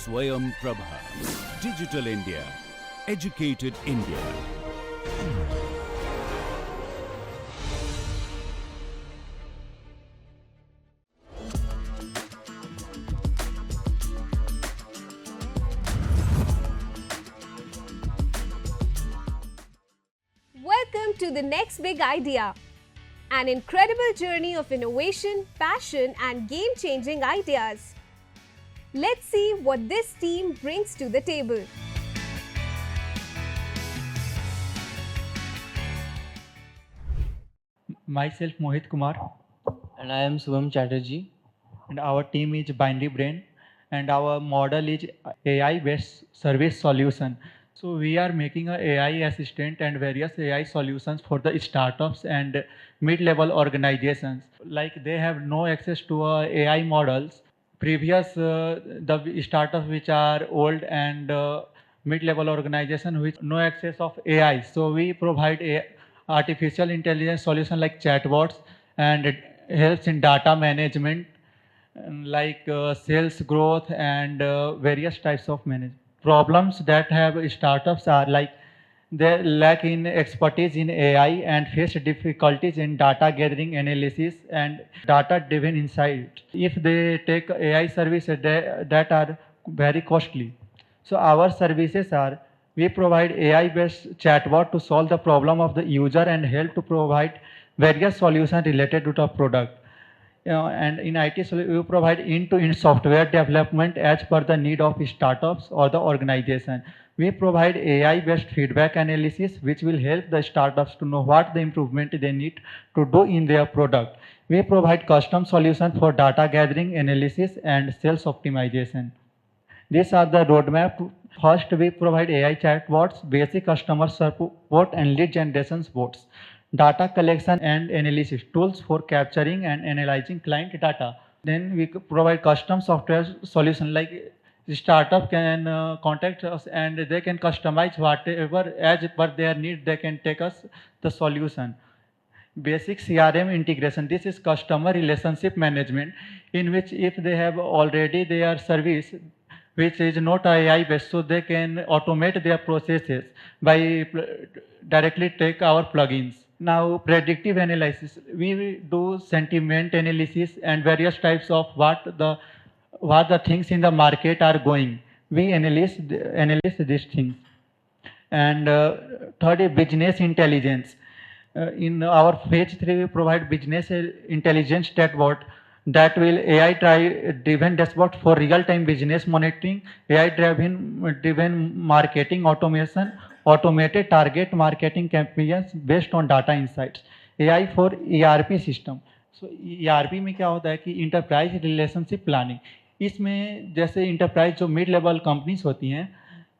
Swayam Prabha. Digital India. Educated India. Welcome to the next big idea. An incredible journey of innovation, passion, and game-changing ideas. Let's see what this team brings to the table. Myself Mohit Kumar, And I am Subham Chatterjee. and our team is Binary Brain, and our model is AI-based service solution. So we are making a AI assistant and various AI solutions for the startups and mid-level organizations. Like they have no access to AI models. Previous the startups which are old and mid-level organization with no access of AI. So we provide a artificial intelligence solution like chatbots, and it helps in data management, like sales growth and various types of management. Problems that have startups are like they lack in expertise in AI and face difficulties in data gathering, analysis, and data driven insight. If they take AI services that are very costly. So our services are, we provide AI based chatbot to solve the problem of the user and help to provide various solutions related to the product. And in IT, we provide end-to-end software development as per the need of startups or the organization. We provide AI-based feedback analysis, which will help the startups to know what the improvement they need to do in their product. We provide custom solution for data gathering, analysis, and sales optimization. These are the roadmap. First, we provide AI chatbots, basic customer support, and lead generation bots, data collection and analysis tools for capturing and analyzing client data. Then we provide custom software solution like the startup can contact us and they can customize whatever as per their need. They can take us the solution. Basic CRM integration. This is customer relationship management, in which if they have already their service which is not AI based, so they can automate their processes by directly take our plugins. Now, predictive analysis. We do sentiment analysis and various types of what the things in the market are going. We analyze these things. And third is business intelligence. In our phase 3, we provide business intelligence chatbot that will AI driven dashboard for real time business monitoring, AI driven marketing automation, automated target marketing campaigns based on data insights, AI for ERP system. So ERP में क्या होता है कि enterprise relationship planning, इसमें जैसे enterprise जो mid level companies होती हैं,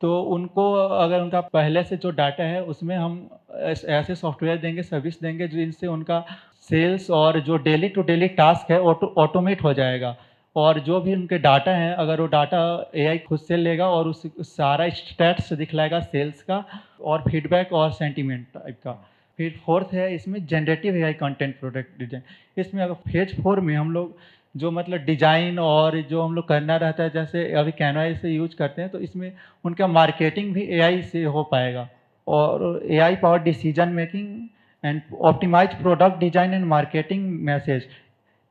तो उनको अगर उनका पहले से जो डाटा है उसमें हम ऐसे सॉफ्टवेयर देंगे, सर्विस देंगे जिनसे उनका सेल्स और जो डेली टू डेली टास्क है ऑटोमेट हो जाएगा, और जो भी उनके डाटा हैं अगर वो डाटा AI खुद से लेगा और उस सारा स्टैट्स दिखलाएगा सेल्स का और फीडबैक और सेंटीमेंट टाइप का। फिर फोर्थ है इसमें generative AI content product design. इसमें अगर फेज 4 में हम लोग जो मतलब डिजाइन और जो हम लोग करना रहता है, जैसे अभी कैनवा से यूज करते हैं, तो इसमें उनका मार्केटिंग भी AI से हो पाएगा, और AI power decision making and optimize product design and marketing message.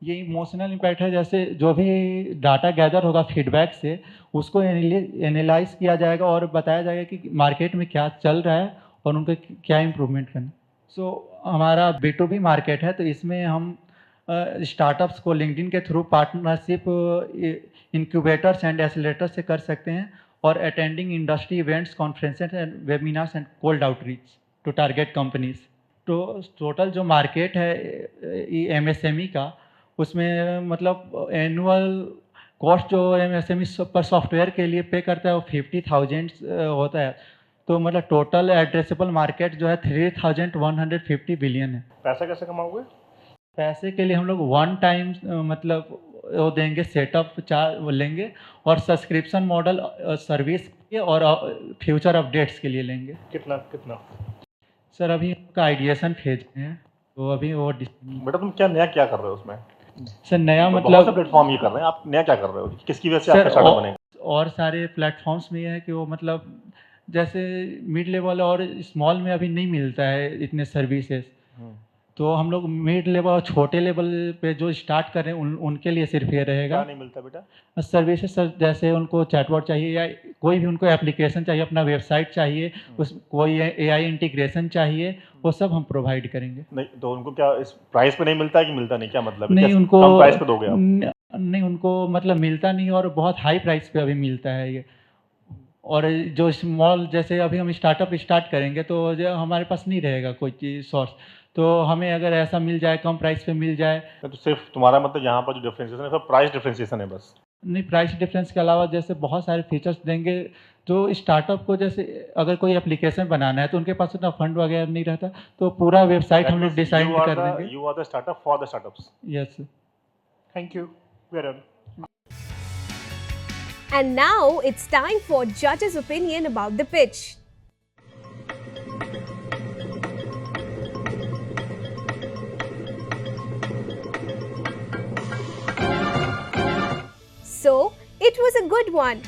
ये इमोशनल इम्पैक्ट है, जैसे जो भी डाटा गैदर होगा फीडबैक से उसको एनालाइज किया जाएगा और बताया जाएगा कि मार्केट में क्या चल रहा है और उनको क्या इम्प्रूवमेंट करना। सो हमारा B2B मार्केट है, तो इसमें हम स्टार्टअप्स को लिंक्डइन के through partnership incubators and accelerators से कर सकते हैं, और attending industry events, conferences and webinars and cold outreach to target companies. तो टोटल जो मार्केट है MSME का, उसमें मतलब एनुअल कॉस्ट जो MSME पर सॉफ्टवेयर के लिए पे करता है वो 50,000 होता है। तो मतलब टोटल एड्रेसेबल मार्केट जो है 3,150 बिलियन है। पैसा कैसे कमाओगे? पैसे के लिए हम लोग वन टाइम मतलब वो देंगे, सेटअप चार्ज वो लेंगे, और सब्सक्रिप्शन मॉडल सर्विस के और फ्यूचर अपडेट्स के लिए लेंगे। कितना? सर अभी का आइडिएशन फेज में है, तो अभी वो बेटा तुम क्या नया कर रहे हो उसमें? सर नया तो मतलब बहुत से प्लेटफॉर्म ये कर रहे हैं, आप नया क्या कर रहे हो? किसकी वजह से आपका स्टार्टअप बनेगा? और सारे प्लेटफॉर्म्स में ये है कि वो मतलब जैसे मिड लेवल और स्मॉल में अभी नहीं मिलता है इतने सर्विसेज, तो हम लोग मिड लेवल और छोटे लेवल पे जो स्टार्ट कर रहे हैं उनके लिए सिर्फ ये रहेगा क्या नहीं मिलता बेटा? सर्विसेज सर, जैसे उनको चैटबॉट चाहिए या कोई भी उनको एप्लीकेशन चाहिए, अपना वेबसाइट चाहिए, उस कोई एआई इंटीग्रेशन चाहिए, वो सब हम प्रोवाइड करेंगे। नहीं तो उनको क्या इस प्राइस पे नहीं मिलता है कि मिलता नहीं, क्या मतलब है? नहीं क्या उनको कम प्राइस पे दोगे आप? नहीं उनको मतलब मिलता नहीं और बहुत हाई प्राइस पे अभी मिलता है ये। और जो स्मॉल जैसे अभी हम स्टार्टअप स्टार्ट करेंगे तो जो हमारे पास नहीं रहेगा कोई चीज़ सोर्स, तो हमें अगर ऐसा मिल जाए कम प्राइस पे मिल जाए। तो सिर्फ तुम्हारा मतलब यहाँ पर जो डिफरेंशिएशन है सब प्राइस डिफरेंशिएशन है बस? नहीं, प्राइस डिफरेंस के अलावा जैसे बहुत सारे फीचर्स देंगे जो स्टार्टअप को, जैसे अगर कोई एप्लीकेशन बनाना है तो उनके पास उतना फंड वगैरह नहीं रहता, तो पूरा वेबसाइट हम लोग डिसाइड कर देंगे। You are the startup for the startups. Yes. Thank you, we are done. And now it's time for judges' opinion about the pitch. So, it was a good one.